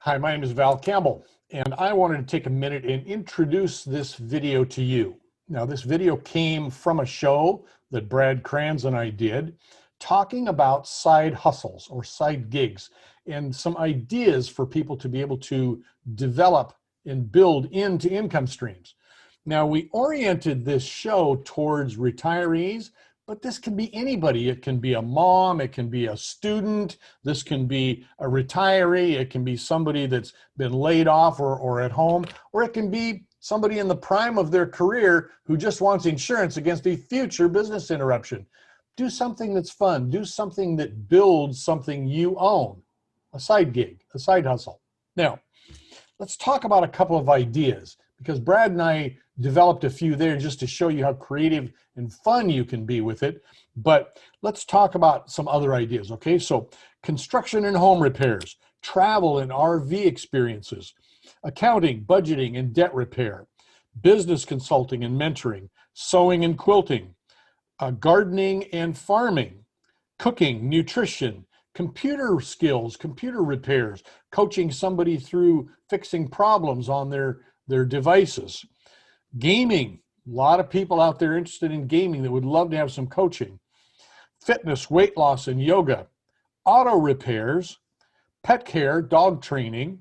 Hi, my name is Val Campbell, and I wanted to take a minute and introduce this video to you. Now, this video came from a show that Brad Kranz and I did, talking about side hustles or side gigs and some ideas for people to be able to develop and build into income streams. Now, we oriented this show towards retirees, but this can be anybody. It can be a mom, it can be a student, this can be a retiree, it can be somebody that's been laid off or at home, or it can be somebody in the prime of their career who just wants insurance against a future business interruption. Do something that's fun, do something that builds something you own, a side gig, a side hustle. Now, let's talk about a couple of ideas, because Brad and I developed a few there just to show you how creative and fun you can be with it. But let's talk about some other ideas, okay? So construction and home repairs, travel and RV experiences, accounting, budgeting, and debt repair, business consulting and mentoring, sewing and quilting, gardening and farming, cooking, nutrition, computer skills, computer repairs, coaching somebody through fixing problems on their devices, gaming. A lot of people out there interested in gaming that would love to have some coaching, fitness, weight loss, and yoga, auto repairs, pet care, dog training,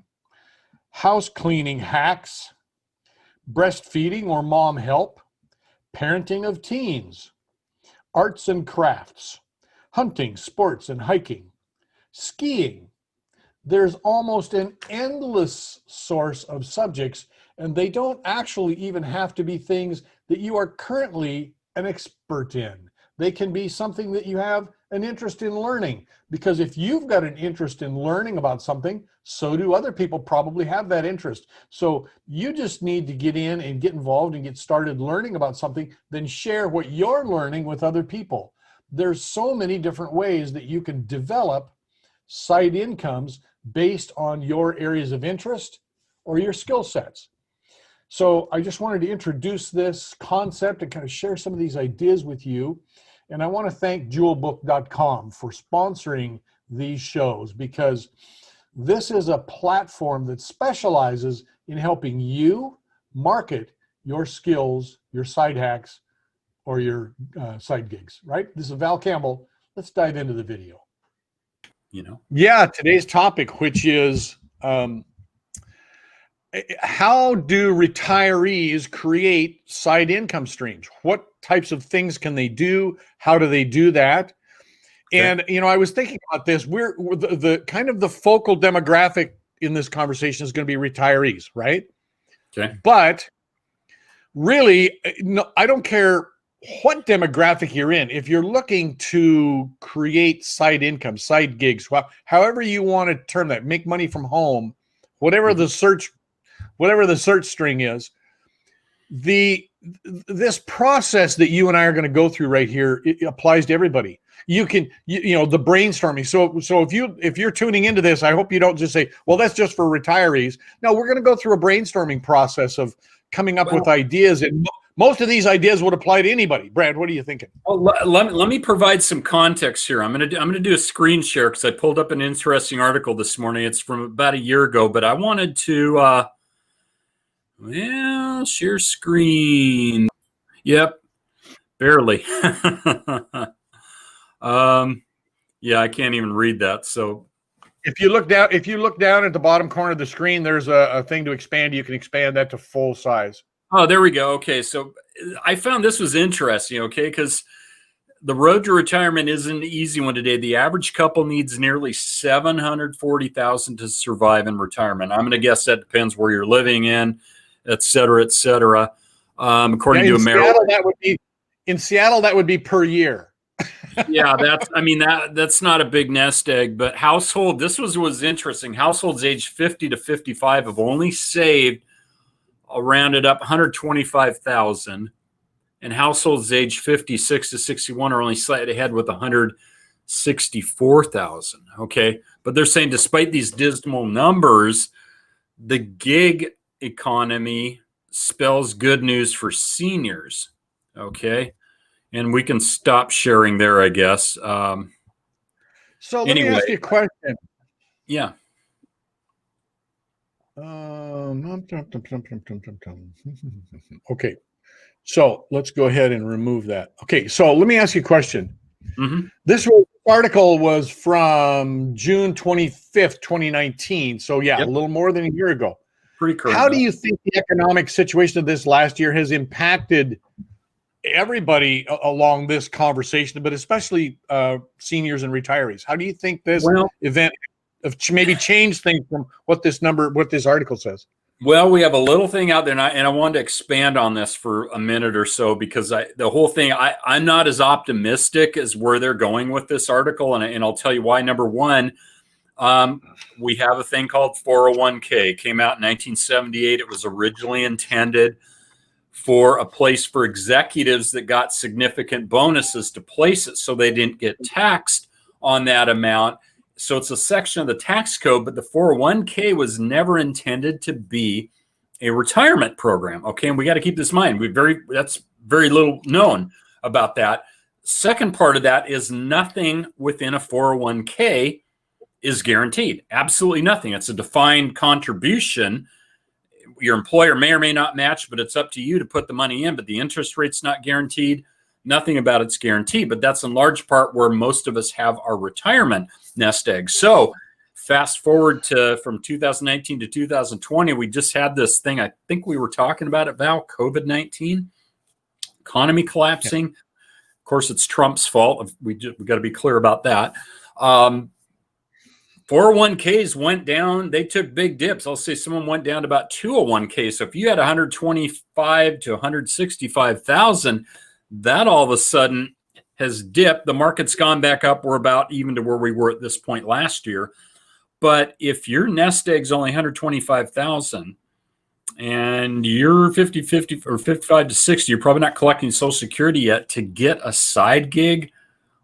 house cleaning hacks, breastfeeding or mom help, parenting of teens, arts and crafts, hunting, sports, and hiking, skiing. There's almost an endless source of subjects, and they don't actually even have to be things that you are currently an expert in. They can be something that you have an interest in learning, because if you've got an interest in learning about something, so do other people probably have that interest. So you just need to get in and get involved and get started learning about something, then share what you're learning with other people. There's so many different ways that you can develop side incomes based on your areas of interest or your skill sets. So I just wanted to introduce this concept and kind of share some of these ideas with you. And I want to thank jewelbook.com for sponsoring these shows, because this is a platform that specializes in helping you market your skills, your side hacks, or your side gigs, right? This is Val Campbell. Let's dive into the video. Yeah, today's topic, which is how do retirees create side income streams? What types of things can they do? How do they do that? Okay. And, I was thinking about this. We're the kind of the focal demographic in this conversation is going to be retirees, right? Okay. But really, no, I don't care what demographic you're in. If you're looking to create side income, side gigs, however you want to term that, make money from home, whatever the search string is, this process that you and I are going to go through right here, it applies to everybody. You can, the brainstorming. So if you're tuning into this, I hope you don't just say, well, that's just for retirees. No, we're going to go through a brainstorming process of coming up with ideas, and most of these ideas would apply to anybody. Brad, what are you thinking? Well, let me provide some context here. I'm gonna do a screen share because I pulled up an interesting article this morning. It's from about a year ago, but I wanted to share screen. Yep, barely. Yeah, I can't even read that. So if you look down at the bottom corner of the screen, there's a thing to expand. You can expand that to full size. Oh, there we go. Okay, so I found this was interesting, okay, because the road to retirement isn't an easy one today. The average couple needs nearly $740,000 to survive in retirement. I'm going to guess that depends where you're living in, et cetera, et cetera. According to America, in Seattle, that would be per year. Yeah, that's not a big nest egg, but this was interesting. Households aged 50 to 55 have only saved, rounded up, 125,000, and households aged 56 to 61 are only slightly ahead with 164,000. Okay, but they're saying despite these dismal numbers, the gig economy spells good news for seniors. Okay, and we can stop sharing there, I guess. So let me ask you a question. Yeah. Okay, so let's go ahead and remove that. Okay, so let me ask you a question. Mm-hmm. This article was from June 25th, 2019. So yeah, a Yep. little more than a year ago. Pretty current How do though. you think the economic situation of this last year has impacted everybody along this conversation, but especially seniors and retirees? How do you think this Well, event have maybe changed things from what this article says? Well, we have a little thing out there, and I wanted to expand on this for a minute or so because the whole thing, I'm not as optimistic as where they're going with this article, and I'll tell you why. Number one, we have a thing called 401k. It came out in 1978. It was originally intended for a place for executives that got significant bonuses to place it so they didn't get taxed on that amount. So it's a section of the tax code, but the 401k was never intended to be a retirement program. Okay, and we got to keep this in mind. That's very little known about that. Second part of that is nothing within a 401k is guaranteed. Absolutely nothing. It's a defined contribution. Your employer may or may not match, but it's up to you to put the money in, but the interest rate's not guaranteed. Nothing about it's guaranteed, but that's in large part where most of us have our retirement nest egg. So fast forward to from 2019 to 2020, we just had this thing. I think we were talking about it, Val, COVID-19, economy collapsing. Yeah. Of course, it's Trump's fault. We got to be clear about that. 401ks went down. They took big dips. I'll say someone went down to about 201k. So if you had 125 to 165,000, that all of a sudden has dipped. The market's gone back up. We're about even to where we were at this point last year. But if your nest egg's only 125,000 and you're 50 or 55 to 60, you're probably not collecting Social Security yet. To get a side gig,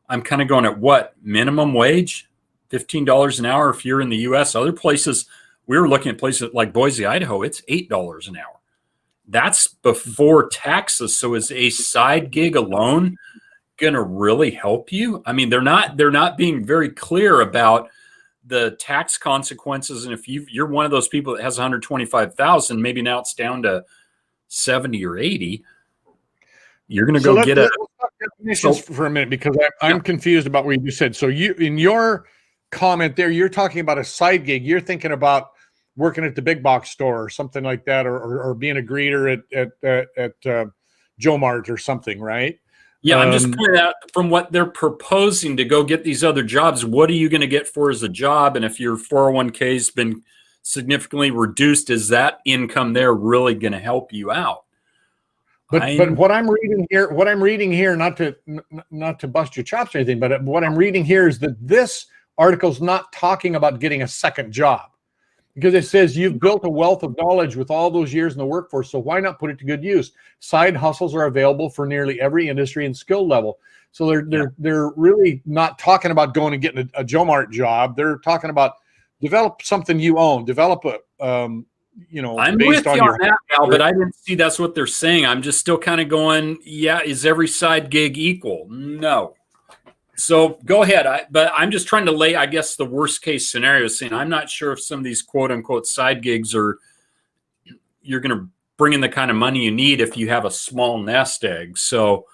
I'm kind of going at what? Minimum wage? $15 an hour if you're in the U.S. Other places, we were looking at places like Boise, Idaho, it's $8 an hour. That's before taxes. So is a side gig alone going to really help you? I mean, they're not being very clear about the tax consequences. And if you're one of those people that has 125,000, maybe now it's down to 70 or 80. You're going to go get let's talk definitions for a minute, because I'm confused about what you said. So you, in your comment there, you're talking about a side gig. You're thinking about working at the big box store or something like that, or being a greeter at Joe Mart or something, right? Yeah, I'm just pointing out from what they're proposing to go get these other jobs, what are you going to get for as a job? And if your 401k has been significantly reduced, is that income there really going to help you out? But what I'm reading here, not to bust your chops or anything, but what I'm reading here is that this article's not talking about getting a second job, because it says you've built a wealth of knowledge with all those years in the workforce, so why not put it to good use? Side hustles are available for nearly every industry and skill level. So they're really not talking about going and getting a Joe Mart job. They're talking about develop something you own, develop a I'm with you on that, Al, but I didn't see that's what they're saying. I'm just still kind of going, yeah, is every side gig equal? No. So go ahead. But I'm just trying to lay, I guess, the worst case scenario, saying I'm not sure if some of these quote unquote side gigs you're going to bring in the kind of money you need if you have a small nest egg. So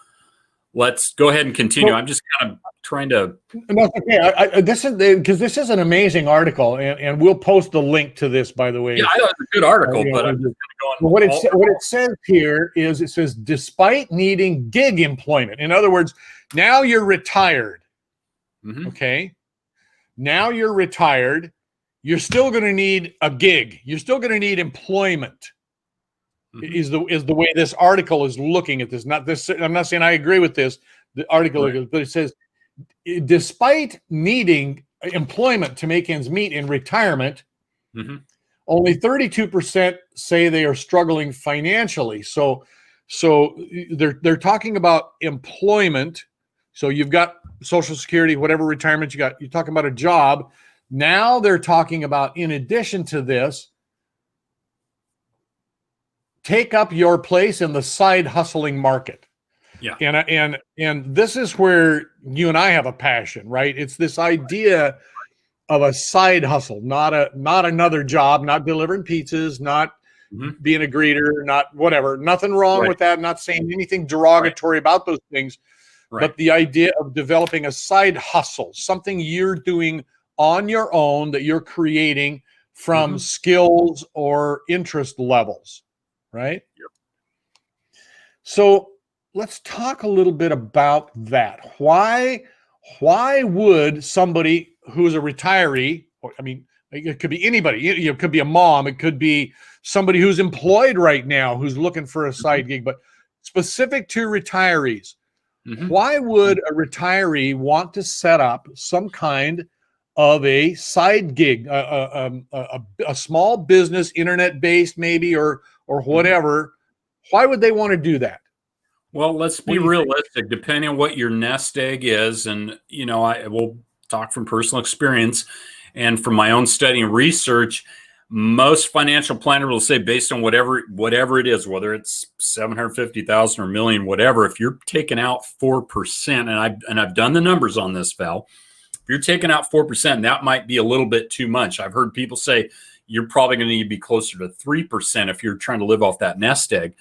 let's go ahead and continue. I'm just kind of trying to. That's okay. This is because this is an amazing article, and we'll post the link to this, by the way. Yeah, I thought it was a good article, but I'm just going. What it says here is, it says, despite needing gig employment. In other words, now you're retired. Mm-hmm. Okay. Now you're retired. You're still going to need a gig. You're still going to need employment. Mm-hmm. Is the way this article is looking at this. Not this. I'm not saying I agree with this. The article, right. But it says, despite needing employment to make ends meet in retirement, mm-hmm. only 32% say they are struggling financially. So they're talking about employment. So you've got Social Security, whatever retirement you got. You're talking about a job. Now they're talking about, in addition to this, take up your place in the side hustling market. Yeah. And this is where you and I have a passion, right? It's this idea of a side hustle, not another job, not delivering pizzas, not being a greeter, not whatever. Nothing wrong with that. Not saying anything derogatory about those things. But the idea of developing a side hustle, something you're doing on your own that you're creating from skills or interest levels, right? Yep. So let's talk a little bit about that. Why would somebody who's a retiree, I mean, it could be anybody, it could be a mom, it could be somebody who's employed right now who's looking for a side gig, but specific to retirees, why would a retiree want to set up some kind of a side gig, a small business, internet-based maybe, or whatever? Why would they want to do that? Well, let's be realistic. Depending on what your nest egg is, and I will talk from personal experience and from my own study and research. Most financial planners will say, based on whatever it is, whether it's 750,000 or a million, whatever, if you're taking out 4%, and I've done the numbers on this, Val, if you're taking out 4%, that might be a little bit too much. I've heard people say you're probably going to need to be closer to 3% if you're trying to live off that nest egg,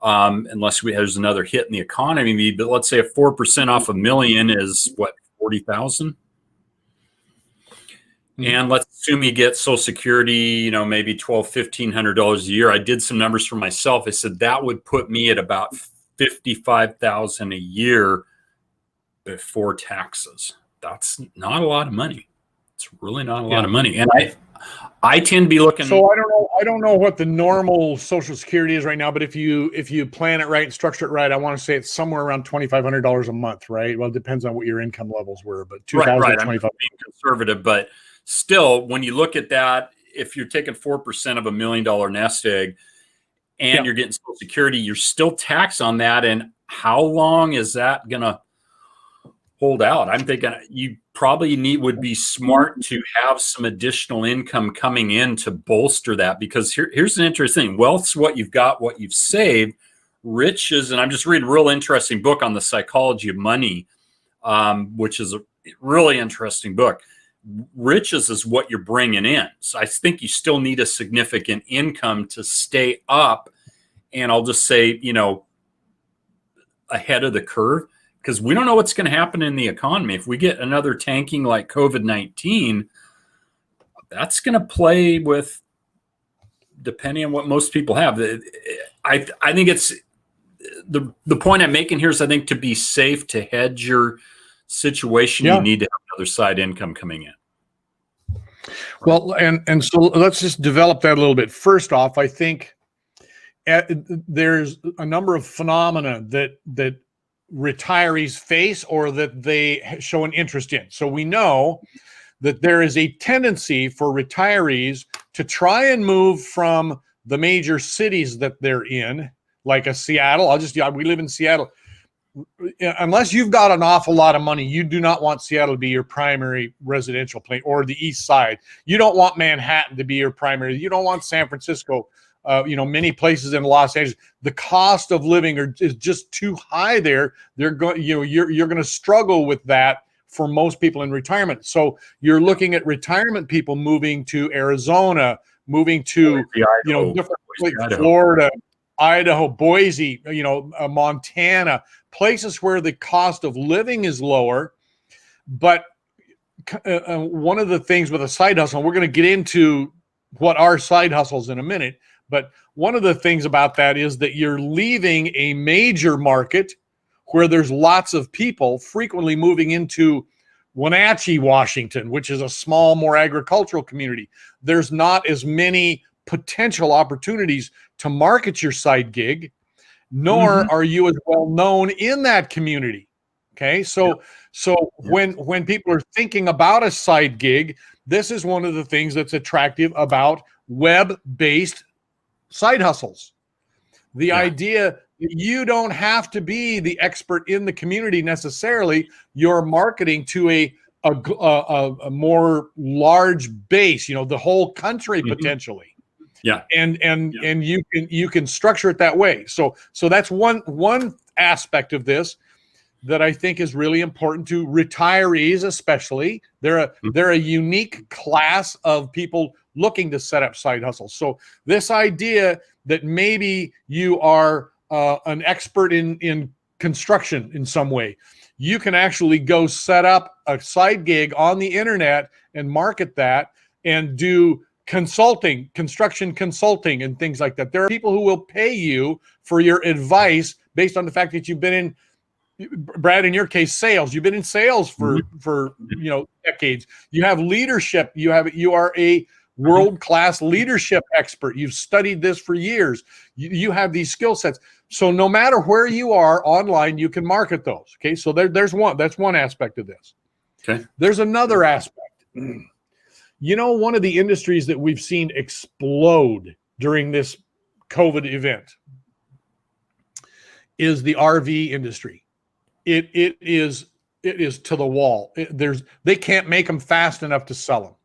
unless there's another hit in the economy. But let's say if 4% off a million is what, 40,000? And let's assume you get Social Security, maybe $1,200, $1,500 a year. I did some numbers for myself. I said that would put me at about $55,000 a year before taxes. That's not a lot of money. It's really not a lot of money. And I tend to be looking. So I don't know what the normal Social Security is right now, but if you plan it right and structure it right, I want to say it's somewhere around $2,500 a month, right? Well, it depends on what your income levels were, but right. I'm being conservative, but still, when you look at that, if you're taking 4% of $1 million nest egg and you're getting Social Security, you're still taxed on that. And how long is that going to hold out? I'm thinking you probably would be smart to have some additional income coming in to bolster that, because here's an interesting thing. Wealth's what you've got, what you've saved. Riches, and I'm just reading a real interesting book on the psychology of money, which is a really interesting book. Riches is what you're bringing in. So I think you still need a significant income to stay up. And I'll just say, ahead of the curve, because we don't know what's going to happen in the economy. If we get another tanking like COVID-19, that's going to play with, depending on what most people have. I think it's the point I'm making here is, I think, to be safe, to hedge your situation, you need to have another side income coming in. Well, and so let's just develop that a little bit. First off, I think there's a number of phenomena that retirees face or that they show an interest in. So we know that there is a tendency for retirees to try and move from the major cities that they're in, like a Seattle. We live in Seattle. Unless you've got an awful lot of money, you do not want Seattle to be your primary residential place, or the East Side. You don't want Manhattan to be your primary. You don't want San Francisco. Many places in Los Angeles, the cost of living is just too high there. You're going to struggle with that for most people in retirement. So you're looking at retirement people moving to Arizona, moving to different places, Florida, Idaho, Boise, Montana, places where the cost of living is lower. But one of the things with a side hustle, and we're going to get into what are side hustles in a minute, but one of the things about that is that you're leaving a major market where there's lots of people, frequently moving into Wenatchee, Washington, which is a small, more agricultural community. There's not as many potential opportunities to market your side gig, nor are you as well known in that community. Okay, so when people are thinking about a side gig, this is one of the things that's attractive about web-based side hustles. The idea that you don't have to be the expert in the community necessarily. You're marketing to a more large base, the whole country potentially. And you can structure it that way. So that's one aspect of this. that I think is really important to retirees, especially. They're a unique class of people looking to set up side hustles. So this idea that maybe you are an expert in construction in some way, you can actually go set up a side gig on the internet and market that and do consulting, construction consulting and things like that. There are people who will pay you for your advice based on the fact that you've been in, Brad, in your case, sales. You've been in sales for decades. You have leadership. You are a world-class leadership expert. You've studied this for years. You have these skill sets. So no matter where you are online, you can market those. Okay, so there's one. That's one aspect of this. Okay. There's another aspect. One of the industries that we've seen explode during this COVID event is the RV industry. It is to the wall. They can't make them fast enough to sell them.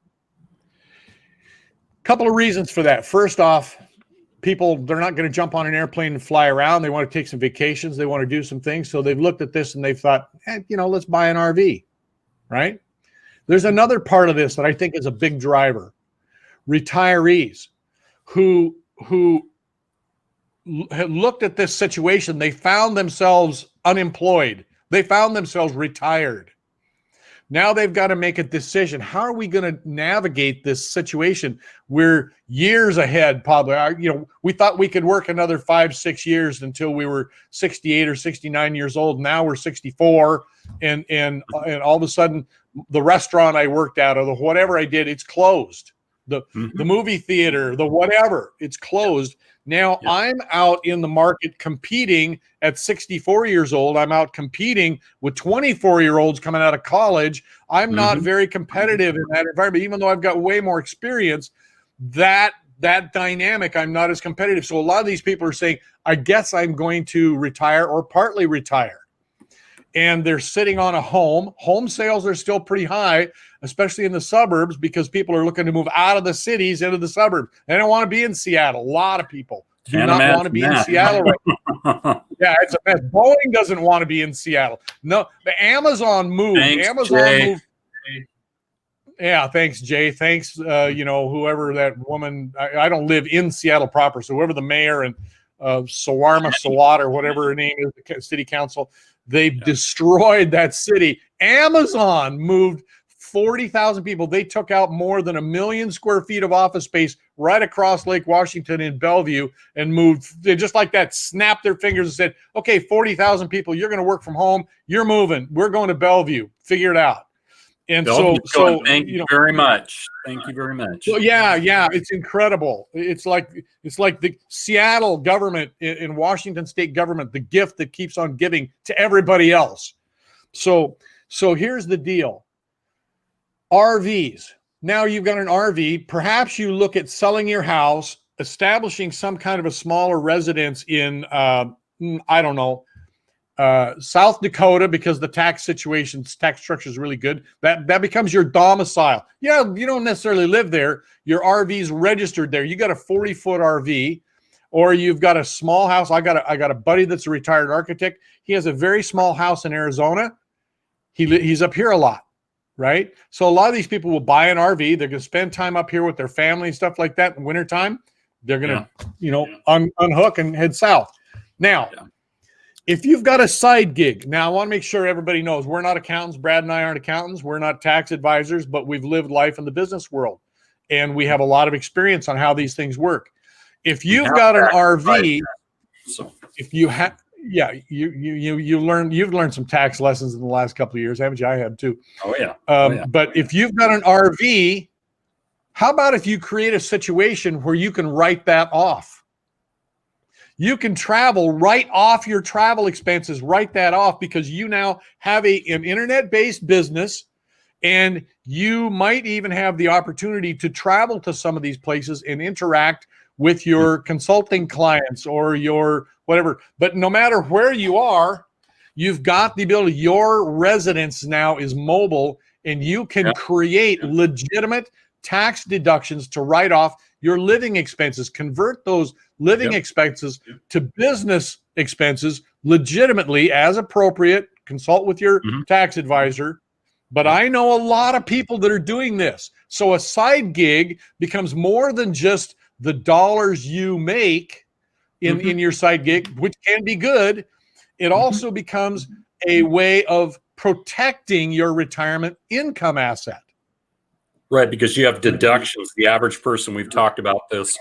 Couple of reasons for that. First off, they're not going to jump on an airplane and fly around. They want to take some vacations. They want to do some things. So they've looked at this and they've thought, let's buy an RV, right? There's another part of this that I think is a big driver. Retirees who looked at this situation, they found themselves unemployed. They found themselves retired. Now they've got to make a decision. How are we going to navigate this situation? We're years ahead, probably. We thought we could work another 5-6 years until we were 68 or 69 years old. Now we're 64, and all of a sudden, the restaurant I worked at or the whatever I did, it's closed. The movie theater, the whatever, it's closed. Now I'm out in the market competing at 64 years old. I'm out competing with 24-year-olds coming out of college. I'm not very competitive in that environment, even though I've got way more experience. That dynamic, I'm not as competitive. So a lot of these people are saying, I guess I'm going to retire or partly retire. And they're sitting on a home. Home sales are still pretty high, especially in the suburbs, because people are looking to move out of the cities into the suburbs. They don't want to be in Seattle. A lot of people do not want to be in Seattle right now. Yeah, it's a mess. Boeing doesn't want to be in Seattle. No, the Amazon moved. Moved. Yeah, thanks, Jay. Thanks, whoever that woman. I don't live in Seattle proper, so whoever the mayor and Sawat or whatever her name is, the city council. They've destroyed that city. Amazon moved 40,000 people. They took out more than 1 million square feet of office space right across Lake Washington in Bellevue and moved. They just like that snapped their fingers and said, okay, 40,000 people, you're going to work from home. You're moving. We're going to Bellevue. Figure it out. And so thank you very much. Thank you very much. So yeah, it's incredible. It's like the Seattle government in Washington state government, the gift that keeps on giving to everybody else. So here's the deal. RVs. Now you've got an RV. Perhaps you look at selling your house, establishing some kind of a smaller residence in South Dakota, because the tax structure is really good. That becomes your domicile. Yeah, you don't necessarily live there. Your RV's registered there. You got a 40-foot RV, or you've got a small house. I got a buddy that's a retired architect. He has a very small house in Arizona. He's up here a lot, right? So a lot of these people will buy an RV. They're going to spend time up here with their family and stuff like that in wintertime. They're going to, unhook and head south. Now, if you've got a side gig, now I want to make sure everybody knows we're not accountants. Brad and I aren't accountants. We're not tax advisors, but we've lived life in the business world, and we have a lot of experience on how these things work. If you've got an RV, if you have, you've learned some tax lessons in the last couple of years, haven't you? I have too. Oh yeah. But if you've got an RV, how about if you create a situation where you can write that off? You can travel right off your travel expenses, write that off, because you now have an internet-based business, and you might even have the opportunity to travel to some of these places and interact with your consulting clients or your whatever. But no matter where you are, you've got the ability. Your residence now is mobile, and you can create legitimate tax deductions to write off your living expenses, convert those living expenses to business expenses legitimately as appropriate, consult with your Mhm. tax advisor. But I know a lot of people that are doing this. So a side gig becomes more than just the dollars you make in your side gig, which can be good. It also becomes a way of protecting your retirement income asset. Right, because you have deductions. The average person, we've talked about this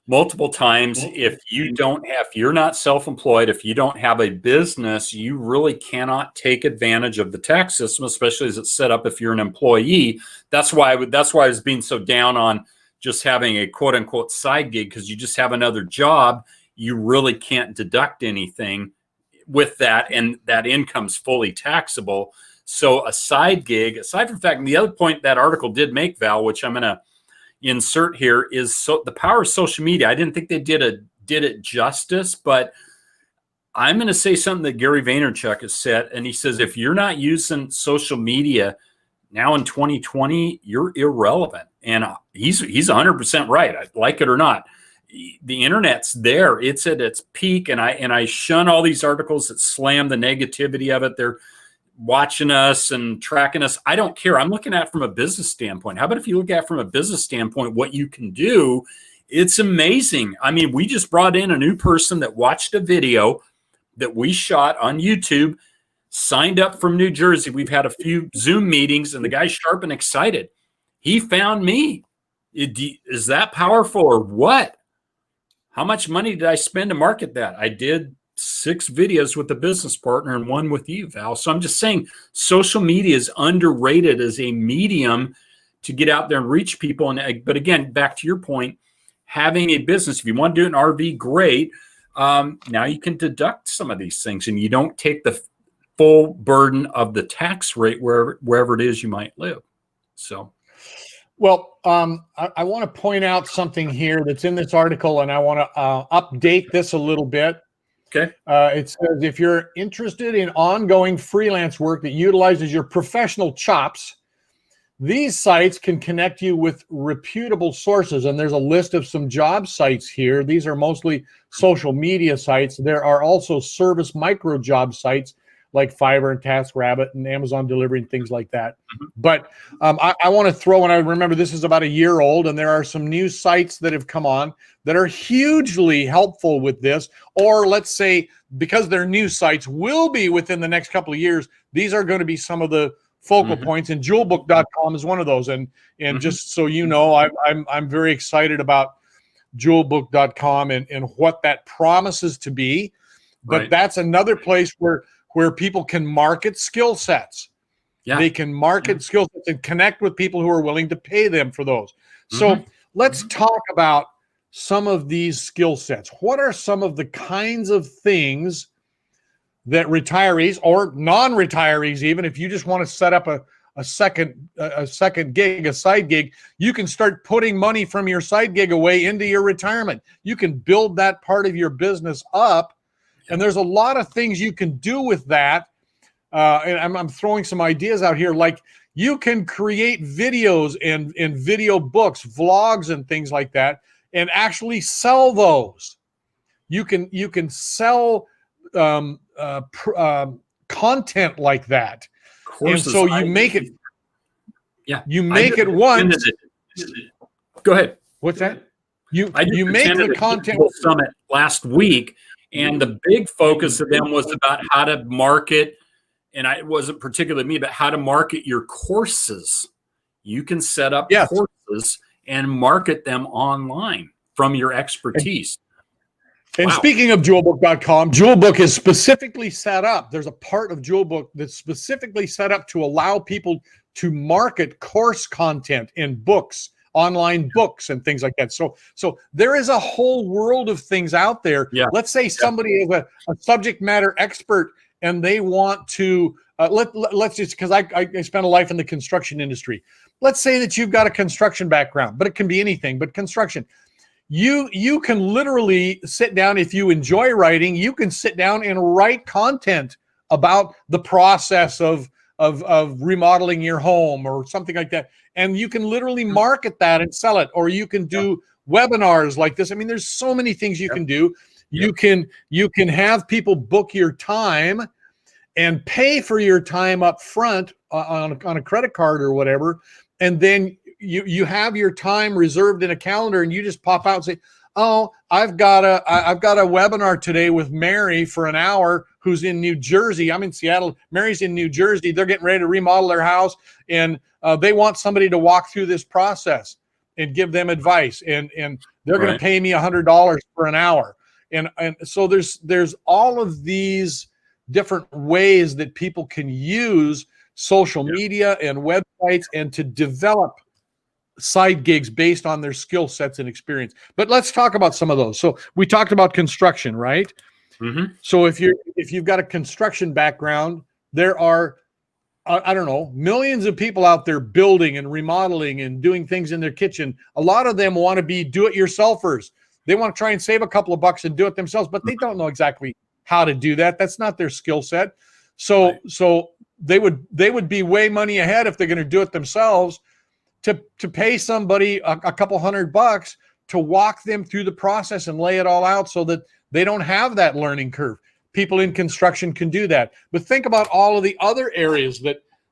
multiple times. If you're not self-employed, if you don't have a business, you really cannot take advantage of the tax system, especially as it's set up if you're an employee. That's why I was being so down on just having a quote unquote side gig, because you just have another job. You really can't deduct anything with that, and that income's fully taxable. So a side gig, aside from the fact, and the other point that article did make, Val, which I'm going to insert here, is the power of social media. I didn't think they did it justice, but I'm going to say something that Gary Vaynerchuk has said, and he says if you're not using social media now in 2020, you're irrelevant. And he's 100% right, like it or not. The internet's there; it's at its peak, and I shun all these articles that slam the negativity of it. They're watching us and tracking us. I don't care. I'm looking at it from a business standpoint. How about if you look at it from a business standpoint, what you can do? It's amazing. I mean, we just brought in a new person that watched a video that we shot on YouTube, signed up from New Jersey. We've had a few Zoom meetings, and the guy's sharp and excited. He found me. Is that powerful or what? How much money did I spend to market that? I did 6 videos with a business partner and 1 with you, Val. So I'm just saying social media is underrated as a medium to get out there and reach people. But again, back to your point, having a business, if you want to do an RV, great. Now you can deduct some of these things, and you don't take the full burden of the tax rate wherever it is you might live. So. Well, I want to point out something here that's in this article, and I want to update this a little bit. Okay. It says if you're interested in ongoing freelance work that utilizes your professional chops, these sites can connect you with reputable sources. And there's a list of some job sites here. These are mostly social media sites. There are also service micro job sites like Fiverr and TaskRabbit and Amazon Delivery and things like that. But I want to throw, and I remember this is about a year old, and there are some new sites that have come on that are hugely helpful with this. Or let's say, because they're new sites, will be within the next couple of years, these are going to be some of the focal points, and jewelbook.com is one of those. And just so you know, I'm very excited about jewelbook.com and what that promises to be. But that's another place where people can market skill sets. Yeah. They can market skill sets and connect with people who are willing to pay them for those. So let's talk about some of these skill sets. What are some of the kinds of things that retirees or non-retirees, even if you just want to set up a second gig, a side gig, you can start putting money from your side gig away into your retirement. You can build that part of your business up. And there's a lot of things you can do with that. And I'm throwing some ideas out here, like you can create videos and video books, vlogs and things like that, and actually sell those. You can sell content like that. And so you make it. Yeah. You make it once. Go ahead. What's that? You make the content summit last week. And the big focus of them was about how to market, and it wasn't particularly me, but how to market your courses. You can set up courses and market them online from your expertise. And speaking of jewelbook.com, Jewelbook is specifically set up. There's a part of Jewelbook that's specifically set up to allow people to market course content in books, online books and things like that. So there is a whole world of things out there. Yeah. Let's say somebody is a subject matter expert and they want to, let's just, because I spent a life in the construction industry. Let's say that you've got a construction background, but it can be anything but construction. You can literally sit down, if you enjoy writing, you can sit down and write content about the process of remodeling your home or something like that. And you can literally market that and sell it, or you can do webinars like this. I mean, there's so many things you can do. You can have people book your time and pay for your time up front on a credit card or whatever. And then you have your time reserved in a calendar, and you just pop out and say, oh, I've got a webinar today with Mary for an hour, who's in New Jersey. I'm in Seattle. Mary's in New Jersey. They're getting ready to remodel their house, and they want somebody to walk through this process and give them advice. And they're going to pay me $100 for an hour. And so there's all of these different ways that people can use social media and websites and to develop side gigs based on their skill sets and experience. But let's talk about some of those. So we talked about construction, right? Mm-hmm. So if you've got a construction background, there are I don't know, millions of people out there building and remodeling and doing things in their kitchen. A lot of them want to be do-it-yourselfers. They want to try and save a couple of bucks and do it themselves, but they don't know exactly how to do that. That's not their skill set. So they would be way money ahead if they're going to do it themselves, to pay somebody a couple $100 to walk them through the process and lay it all out so that they don't have that learning curve. People in construction can do that. But think about all of the other areas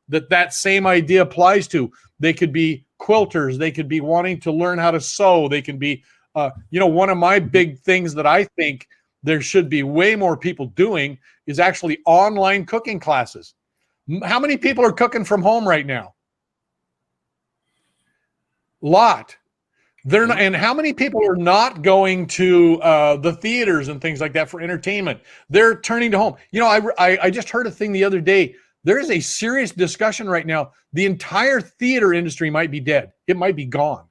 that same idea applies to. They could be quilters. They could be wanting to learn how to sew. They can be, one of my big things that I think there should be way more people doing is actually online cooking classes. How many people are cooking from home right now? Lot. They're not, and how many people are not going to the theaters and things like that for entertainment? They're turning to home. I just heard a thing the other day. There is a serious discussion right now. The entire theater industry might be dead. It might be gone.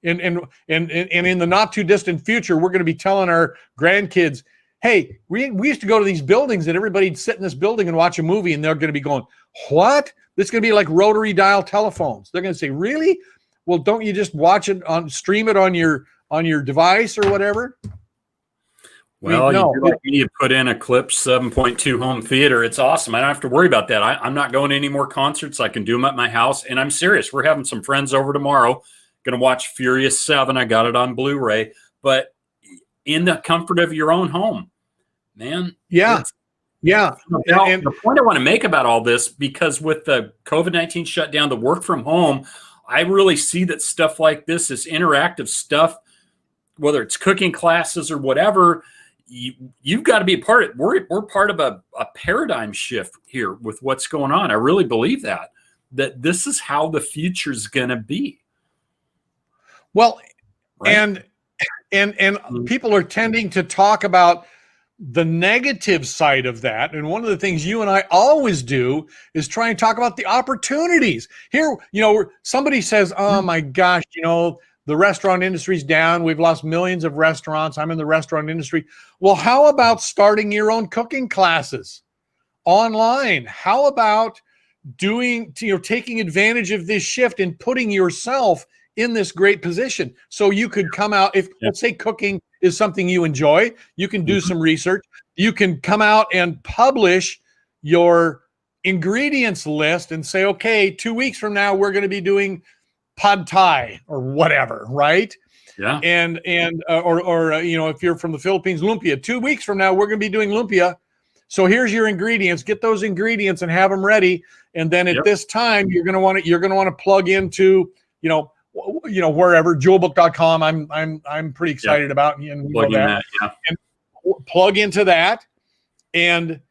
And in the not too distant future, we're going to be telling our grandkids, hey, we used to go to these buildings and everybody'd sit in this building and watch a movie, and they're going to be going, what? This is going to be like rotary dial telephones. They're going to say, really? Well, don't you just watch it stream it on your device or whatever? Well, you need to put in a Clip 7.2 home theater. It's awesome. I don't have to worry about that. I'm not going to any more concerts. I can do them at my house, and I'm serious. We're having some friends over tomorrow. Going to watch Furious 7. I got it on Blu-ray, but in the comfort of your own home, man. Yeah. Now, the point I want to make about all this, because with the COVID-19 shutdown, the work from home, I really see that stuff like this interactive stuff, whether it's cooking classes or whatever, you've got to be a part of it. We're part of a paradigm shift here with what's going on. I really believe that this is how the future is going to be. Well, right? and people are tending to talk about the negative side of that. And one of the things you and I always do is try and talk about the opportunities. Here, somebody says, oh my gosh, the restaurant industry's down. We've lost millions of restaurants. I'm in the restaurant industry. Well, how about starting your own cooking classes online? How about taking advantage of this shift and putting yourself in this great position so you could come out, let's say cooking is something you enjoy, you can do some research, you can come out and publish your ingredients list and say, okay, 2 weeks from now we're going to be doing pad thai or whatever, right? Yeah. And if you're from the Philippines, lumpia. 2 weeks from now we're going to be doing lumpia. So here's your ingredients. Get those ingredients and have them ready. And then at this time you're going to want to plug into wherever, jewelbook.com. I'm pretty excited about, and plug into that and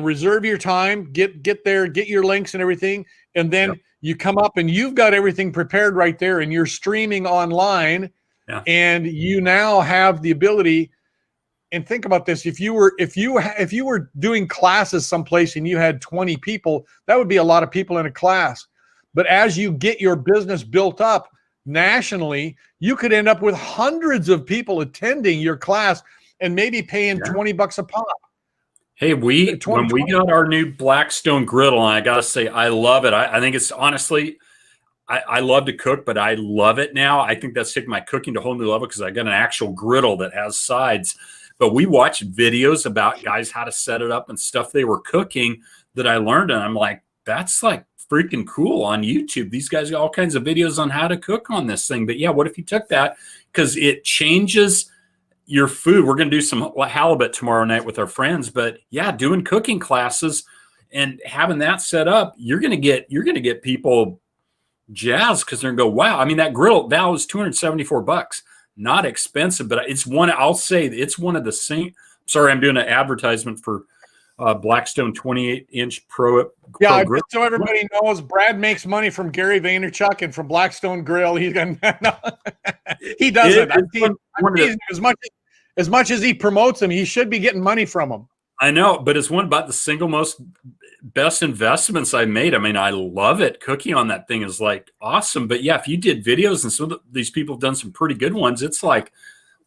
reserve your time, get there, get your links and everything. And then you come up and you've got everything prepared right there and you're streaming online and you now have the ability. And think about this. If you were doing classes someplace and you had 20 people, that would be a lot of people in a class. But as you get your business built up nationally, you could end up with hundreds of people attending your class and maybe paying $20 a pop. Hey, when we got our new Blackstone griddle, and I got to say, I love it. I think it's honestly, I love to cook, but I love it now. I think that's taking my cooking to a whole new level because I got an actual griddle that has sides. But we watched videos about guys how to set it up and stuff they were cooking that I learned, and I'm like, that's like freaking cool on YouTube. These guys got all kinds of videos on how to cook on this thing. But yeah, what if you took that, because it changes your food. We're going to do some halibut tomorrow night with our friends, but yeah, doing cooking classes and having that set up, you're going to get people jazzed because they're going to go, wow. I mean, that grill, that was $274, not expensive, but I'll say it's one of the same. Sorry, I'm doing an advertisement for Blackstone 28-inch Pro Yeah, grill. just so everybody knows, Brad makes money from Gary Vaynerchuk and from Blackstone Grill. He doesn't. As much as he promotes them, he should be getting money from them. I know, but it's one about the single most best investments I made. I mean, I love it. Cooking on that thing is like awesome. But yeah, if you did videos, and some of these people have done some pretty good ones, it's like,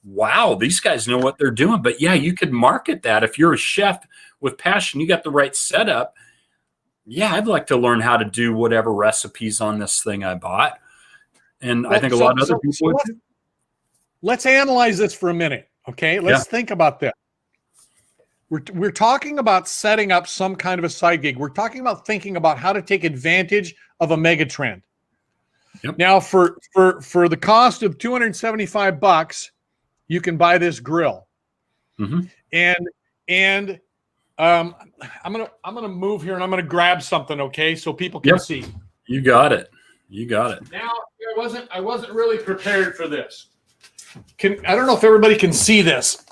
wow, these guys know what they're doing. But yeah, you could market that. If you're a chef with passion, you got the right setup. Yeah, I'd like to learn how to do whatever recipes on this thing I bought. And I think a lot of other people would too. Let's analyze this for a minute. Okay, let's think about this. We're talking about setting up some kind of a side gig. We're talking about thinking about how to take advantage of a mega trend. Yep. Now, for the cost of $275, you can buy this grill. Mm-hmm. And I'm gonna move here and I'm gonna grab something, okay, so people can see. You got it. You got it. Now, I wasn't really prepared for this. I don't know if everybody can see this.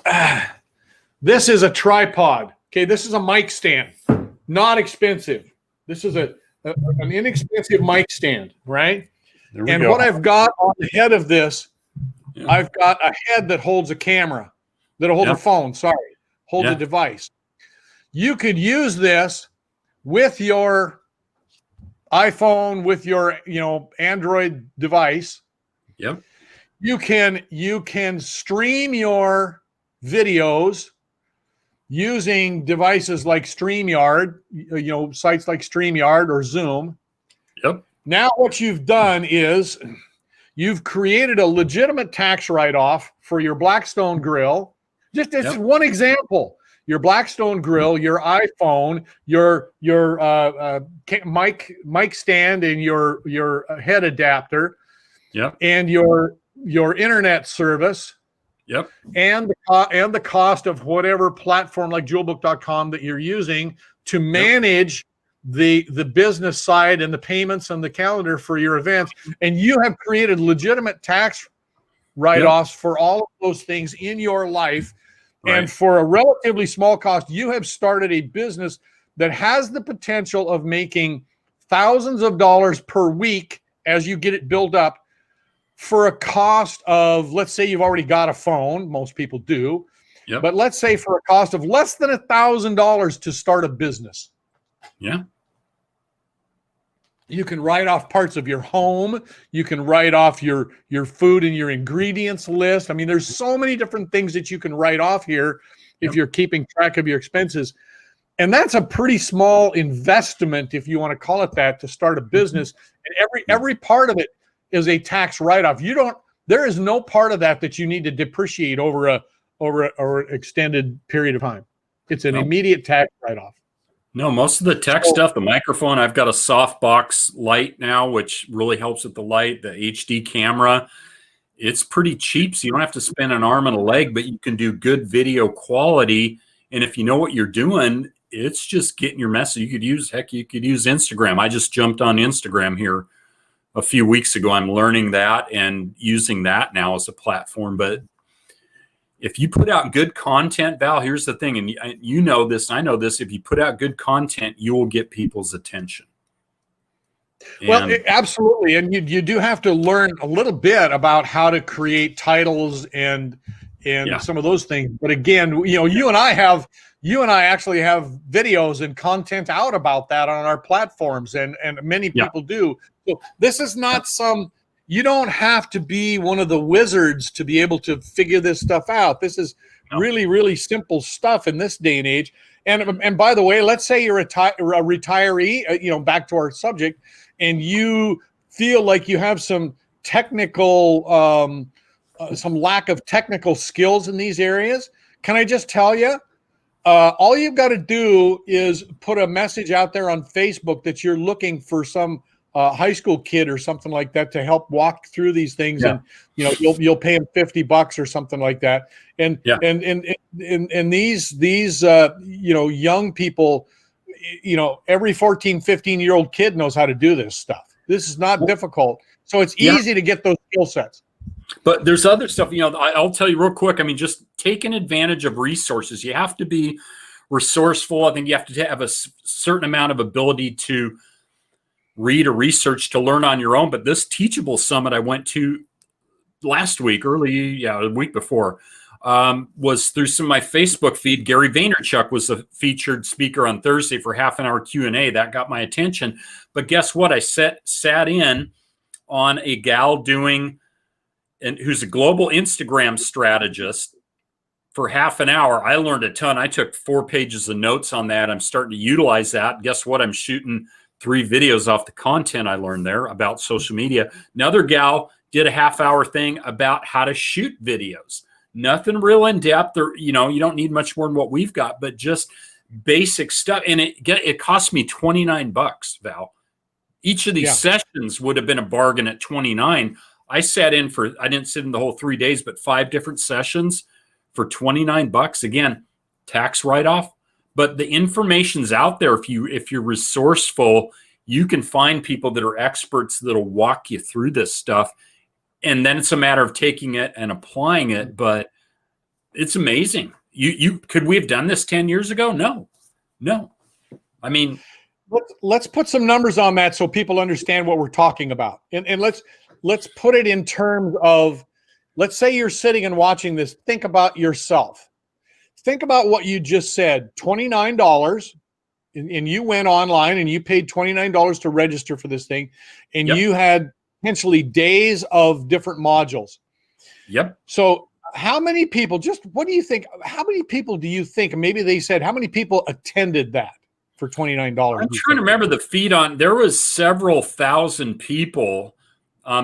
This is a tripod. Okay, this is a mic stand. Not expensive. This is an inexpensive mic stand, right? And what I've got on the head of this, I've got a head that holds a camera, that'll hold a phone, holds a device. You could use this with your iPhone, with your Android device. Yep. You can stream your videos using devices like StreamYard, sites like StreamYard or Zoom. Yep. Now what you've done is you've created a legitimate tax write-off for your Blackstone grill. Just one example. Your Blackstone grill, your iPhone, your mic stand, and your head adapter, and your internet service, and the cost of whatever platform like jewelbook.com that you're using to manage the business side and the payments and the calendar for your events, and you have created legitimate tax write-offs for all of those things in your life. Right. And for a relatively small cost, you have started a business that has the potential of making thousands of dollars per week as you get it built up for a cost of, let's say you've already got a phone, most people do, but let's say for a cost of less than $1,000 to start a business. Yeah. You can write off parts of your home. You can write off your food and your ingredients list. I mean, there's so many different things that you can write off here if you're keeping track of your expenses. And that's a pretty small investment, if you want to call it that, to start a business. And every part of it is a tax write-off. There is no part of that you need to depreciate over an extended period of time. It's an immediate tax write-off. No, most of the tech stuff, the microphone, I've got a softbox light now, which really helps with the light, the HD camera. It's pretty cheap, so you don't have to spend an arm and a leg, but you can do good video quality. And if you know what you're doing, it's just getting your message. You could use Instagram. I just jumped on Instagram here a few weeks ago. I'm learning that and using that now as a platform. But if you put out good content, Val, here's the thing, and you know this, and I know this, if you put out good content, you will get people's attention. Well, absolutely. And you do have to learn a little bit about how to create titles and some of those things. But again, you and I actually have videos and content out about that on our platforms, and many people do. So this is not you don't have to be one of the wizards to be able to figure this stuff out. This is really, really simple stuff in this day and age. And by the way, let's say you're a retiree, back to our subject, and you feel like you have some technical, some lack of technical skills in these areas. Can I just tell you, all you've got to do is put a message out there on Facebook that you're looking for some high school kid or something like that to help walk through these things, Yeah. and you'll pay him $50 or something like that. And Yeah. and these young people, every 14, 15-year-old kid knows how to do this stuff. This is not difficult. So it's easy to get those skill sets. But there's other stuff, I'll tell you real quick. I mean, just taking advantage of resources. You have to be resourceful. I think you have to have a certain amount of ability to read or research to learn on your own. But this Teachable Summit I went to last week, the week before, was through some of my Facebook feed. Gary Vaynerchuk was the featured speaker on Thursday for half an hour Q&A. That got my attention. But guess what? I sat in on a gal who's a global Instagram strategist for half an hour. I learned a ton. I took 4 pages of notes on that. I'm starting to utilize that. Guess what? I'm shooting 3 videos off the content I learned there about social media. Another gal did a half-hour thing about how to shoot videos. Nothing real in depth, or you don't need much more than what we've got, but just basic stuff. And it cost me $29, Val. Each of these sessions would have been a bargain at $29. I didn't sit in the whole 3 days, but 5 different sessions for $29. Again, tax write-off. But the information's out there. If you're resourceful, you can find people that are experts that'll walk you through this stuff. And then it's a matter of taking it and applying it. But it's amazing. Could we have done this 10 years ago? No. I mean, let's put some numbers on that so people understand what we're talking about. And let's put it in terms of, let's say you're sitting and watching this. Think about yourself. Think about what you just said, $29, and you went online and you paid $29 to register for this thing, and you had potentially days of different modules. Yep. So how many people, what do you think, how many people do you think, maybe they said, how many people attended that for $29? I'm trying to remember the feed there was several thousand people.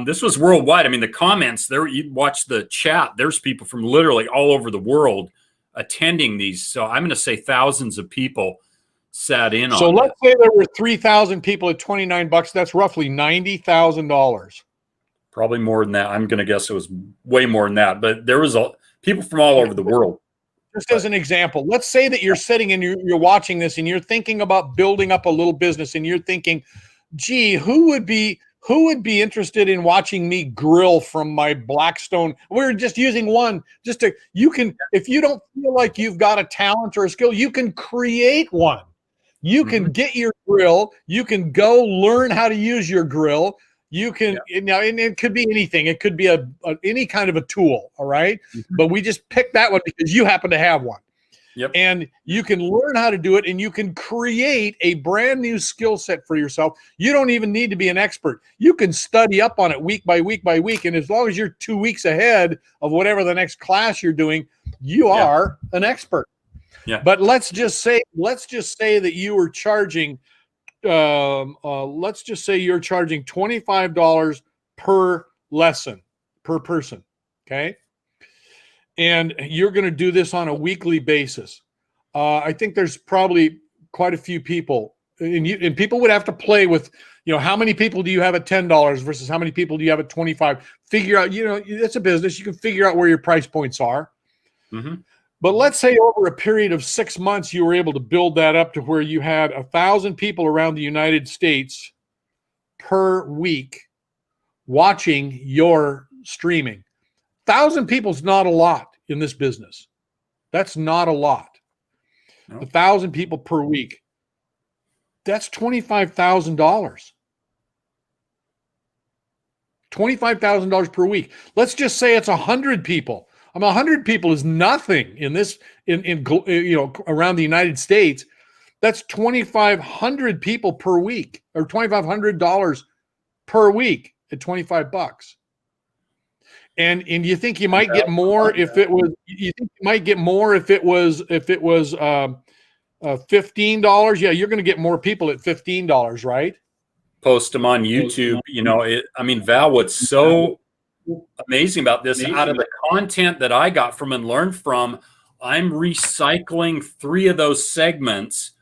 This was worldwide. I mean, the comments there, you watch the chat, there's people from literally all over the world attending these. So I'm going to say thousands of people sat in on it. So let's say there were 3,000 people at $29. That's roughly $90,000. Probably more than that. I'm going to guess it was way more than that. But there was people from all over the world. Just as an example, let's say that you're sitting and you're watching this and you're thinking about building up a little business, and you're thinking, gee, who would be interested in watching me grill from my Blackstone? We're just using one, if you don't feel like you've got a talent or a skill, you can create one. You can get your grill. You can go learn how to use your grill. You can, and it could be anything. It could be any kind of a tool. All right. But we just picked that one because you happen to have one. Yep. And you can learn how to do it, and you can create a brand new skill set for yourself. You don't even need to be an expert. You can study up on it week by week by week. And as long as you're 2 weeks ahead of whatever the next class you're doing, you are an expert. Yeah. But let's just say that you were charging, let's just say you're charging $25 per lesson, per person. Okay. And you're going to do this on a weekly basis. I think there's probably quite a few people, and people would have to play with, how many people do you have at $10 versus how many people do you have at $25? Figure out, it's a business. You can figure out where your price points are. But let's say over a period of 6 months, you were able to build that up to where you had 1,000 people around the United States per week watching your streaming. 1,000 people is not a lot in this business. That's not a lot. No. 1,000 people per week. That's $25,000. $25,000 per week. Let's just say it's 100 people. 100 people is nothing in this around the United States. That's 2,500 people per week, or $2,500 per week at $25. And you think you might get more if it was? You think you might get more if it was $15? Yeah, you're going to get more people at $15, right? Post them on YouTube. Val, what's so amazing about this, out of the content that I got from and learned from, I'm recycling 3 of those segments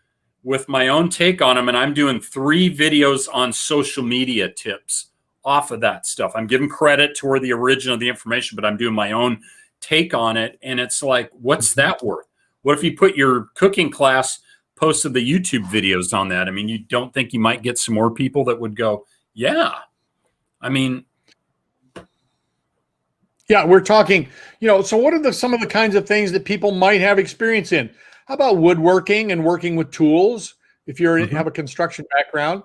with my own take on them, and I'm doing 3 videos on social media tips off of that stuff. I'm giving credit to where the original of the information, but I'm doing my own take on it. And it's like, what's that worth? What if you put your cooking class, posted the YouTube videos on that? I mean, you don't think you might get some more people that would go, yeah. I mean, yeah, we're talking, so what are some of the kinds of things that people might have experience in? How about woodworking and working with tools if you have a construction background?